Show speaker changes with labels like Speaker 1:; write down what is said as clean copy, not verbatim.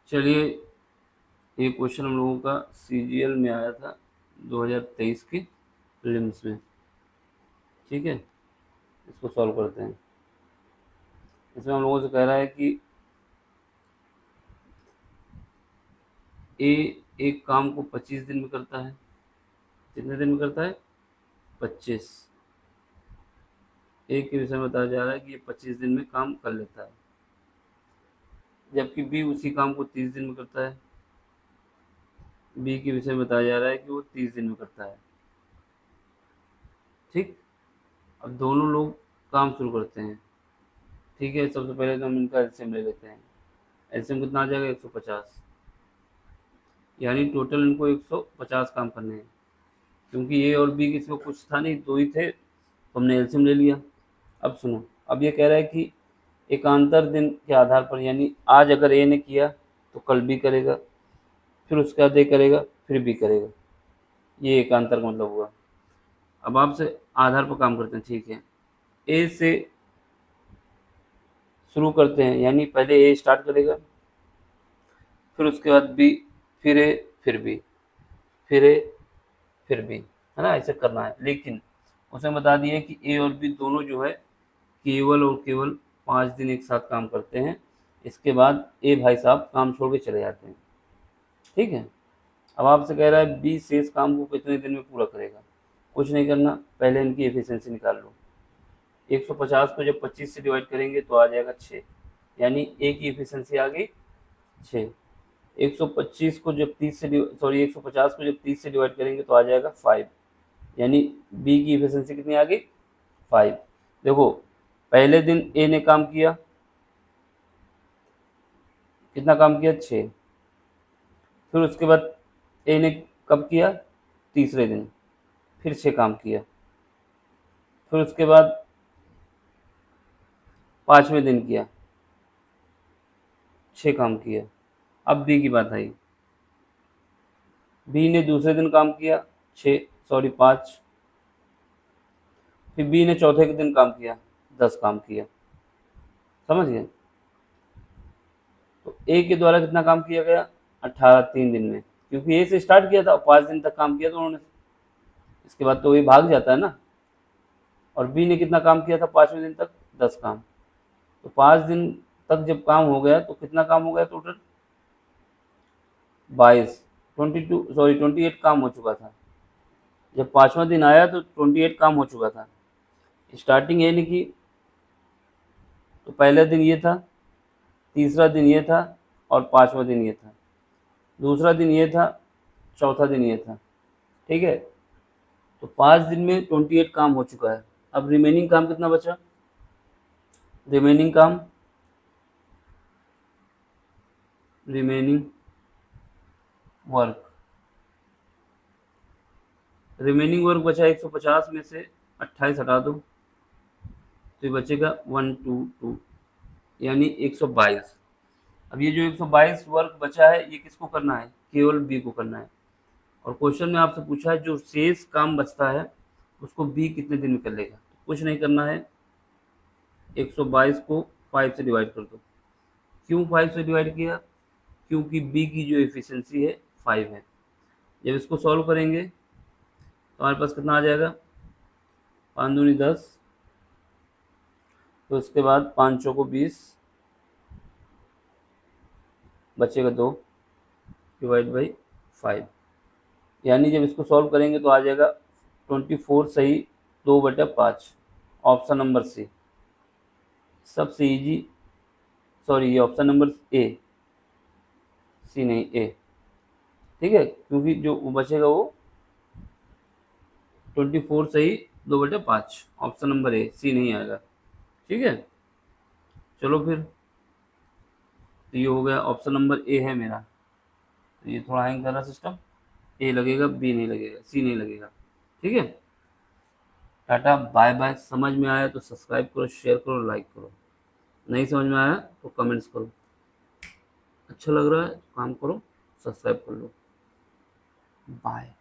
Speaker 1: चलिए, ये क्वेश्चन हम लोगों का सीजीएल में आया था 2023 की प्रीलिम्स में। ठीक है, इसको सॉल्व करते हैं। इसमें हम लोगों से कह रहा है कि ए एक काम को 25 दिन में करता है। कितने दिन में करता है? 25। ए के विषय में बताया जा रहा है कि ये 25 दिन में काम कर लेता है, जबकि बी उसी काम को 30 दिन में करता है। बी के विषय में बताया जा रहा है कि वो 30 दिन में करता है। ठीक, अब दोनों लोग काम शुरू करते हैं। ठीक है, सबसे पहले तो हम इनका एलसीएम ले लेते हैं। एलसीएम कितना आ जाएगा? 150। यानी टोटल इनको 150 काम करने हैं। क्योंकि ए और बी किसी को कुछ था नहीं, दो ही थे, तो हमने एलसीएम ले लिया। अब सुनो, अब ये कह रहा है कि एकांतर दिन के आधार पर, यानी आज अगर ए ने किया तो कल बी करेगा, फिर उसके बाद ए करेगा, फिर बी करेगा। ये एकांतर का मतलब हुआ। अब आपसे आधार पर काम करते हैं। ठीक है, ए से शुरू करते हैं, यानी पहले ए स्टार्ट करेगा, फिर उसके बाद बी, फिर ए, फिर बी, फिर ए, फिर बी, है ना? ऐसे करना है। लेकिन उसने बता दिया कि ए और बी दोनों जो है केवल और केवल 5 दिन एक साथ काम करते हैं। इसके बाद ए भाई साहब काम छोड़ के चले जाते हैं। ठीक है, अब आपसे कह रहा है बी शेष काम को कितने दिन में पूरा करेगा। कुछ नहीं करना, पहले इनकी एफिशिएंसी निकाल लो। 150 को जब 25 से डिवाइड करेंगे तो आ जाएगा 6, यानी ए की एफिशिएंसी आ गई 6। 125 को जब 30 से सॉरी 150 को जब 30 से डिवाइड करेंगे तो आ जाएगा 5, यानी बी की एफिशिएंसी कितनी आ गई? 5। देखो, पहले दिन ए ने काम किया, कितना काम किया? 6। फिर उसके बाद ए ने कब किया? तीसरे दिन, फिर 6 काम किया। फिर उसके बाद 5वें दिन किया, 6 काम किया। अब बी की बात आई। बी ने दूसरे दिन काम किया 6, सॉरी 5। फिर बी ने चौथे के दिन काम किया, 10 काम किया। समझ गए? तो ए के द्वारा कितना काम किया गया? 18 3 दिन में, क्योंकि ए से स्टार्ट किया था और 5 दिन तक काम किया था उन्होंने। इसके बाद तो ये भाग जाता है ना। और बी ने कितना काम किया था 5वें दिन तक? 10 काम। तो 5 दिन तक जब काम हो गया तो कितना काम हो गया टोटल? 22, 22 सॉरी 28 काम हो चुका था। जब 5वां दिन आया तो 28 काम हो चुका था। स्टार्टिंग ए ने की, तो पहला दिन ये था, तीसरा दिन ये था, और 5वां दिन ये था। दूसरा दिन ये था, चौथा दिन ये था। ठीक है, तो 5 दिन में 28 काम हो चुका है। अब रिमेनिंग काम कितना बचा? रिमेनिंग काम, रिमेनिंग वर्क, रिमेनिंग वर्क बचा 150 में से 28 हटा दो तो ये बचेगा 122, यानी 122। अब ये जो 122 वर्क बचा है ये किसको करना है? केवल बी को करना है। और क्वेश्चन में आपसे पूछा है जो शेष काम बचता है उसको बी कितने दिन में कर लेगा। तो कुछ नहीं करना है, 122 को 5 से डिवाइड कर दो। क्यों 5 से डिवाइड किया? क्योंकि बी की जो एफिशिएंसी है 5 है। जब इसको सॉल्व करेंगे तो हमारे पास कितना आ जाएगा? 5 दूनी 10, तो उसके बाद 5 चौको 20, बचेगा 2 डिवाइड बाई 5। यानी जब इसको सॉल्व करेंगे तो आ जाएगा 24 सही 2/5। ऑप्शन नंबर सी सबसे इजी, सॉरी ये ऑप्शन नंबर ए, सी नहीं ए। ठीक है, क्योंकि जो बचेगा वो 24 सही 2/5, ऑप्शन नंबर ए, सी नहीं आएगा। ठीक है, चलो फिर, तो ये हो गया ऑप्शन नंबर ए है मेरा। तो ये थोड़ा हैंग कर रहा सिस्टम, ए लगेगा, बी नहीं लगेगा, सी नहीं लगेगा। ठीक है, टाटा बाय बाय। समझ में आया तो सब्सक्राइब करो, शेयर करो, लाइक करो। नहीं समझ में आया तो कमेंट्स करो। अच्छा लग रहा है तो काम करो, सब्सक्राइब कर लो। बाय।